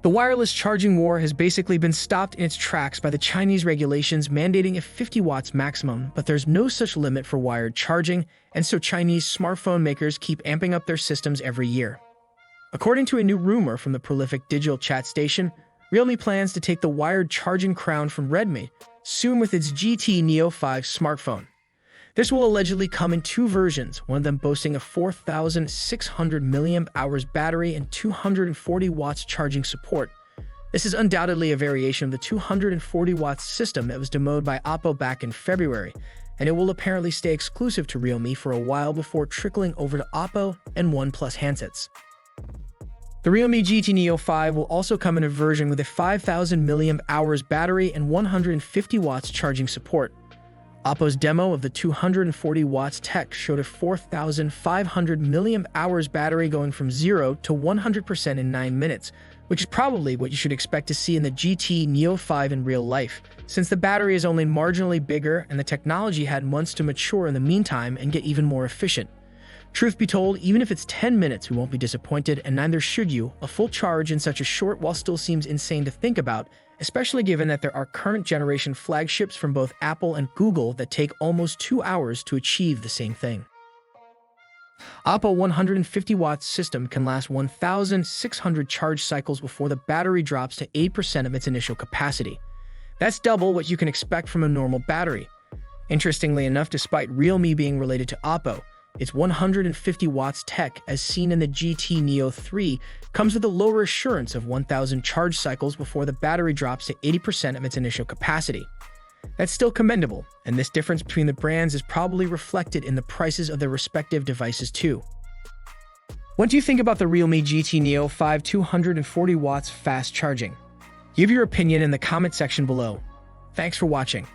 The wireless charging war has basically been stopped in its tracks by the Chinese regulations mandating a 50 watts maximum, but there's no such limit for wired charging, and so Chinese smartphone makers keep amping up their systems every year. According to a new rumor from the prolific digital chat station, Realme plans to take the wired charging crown from Redmi soon with its GT Neo 5 smartphone. This will allegedly come in two versions, one of them boasting a 4,600 mAh battery and 240 watts charging support. This is undoubtedly a variation of the 240 watts system that was demoed by Oppo back in February, and it will apparently stay exclusive to Realme for a while before trickling over to Oppo and OnePlus handsets. The Realme GT Neo 5 will also come in a version with a 5,000 mAh battery and 150 watts charging support. Oppo's demo of the 240 watts tech showed a 4,500 mAh battery going from 0 to 100% in 9 minutes, which is probably what you should expect to see in the GT Neo 5 in real life, since the battery is only marginally bigger and the technology had months to mature in the meantime and get even more efficient. Truth be told, even if it's 10 minutes, we won't be disappointed, and neither should you. A full charge in such a short while still seems insane to think about, especially given that there are current generation flagships from both Apple and Google that take almost 2 hours to achieve the same thing. Oppo 150 watts system can last 1,600 charge cycles before the battery drops to 8% of its initial capacity. That's double what you can expect from a normal battery. Interestingly enough, despite Realme being related to Oppo, its 150 watts tech, as seen in the GT Neo 3, comes with a lower assurance of 1,000 charge cycles before the battery drops to 80% of its initial capacity. That's still commendable, and this difference between the brands is probably reflected in the prices of their respective devices too. What do you think about the Realme GT Neo 5 240 watts fast charging? Give your opinion in the comment section below. Thanks for watching.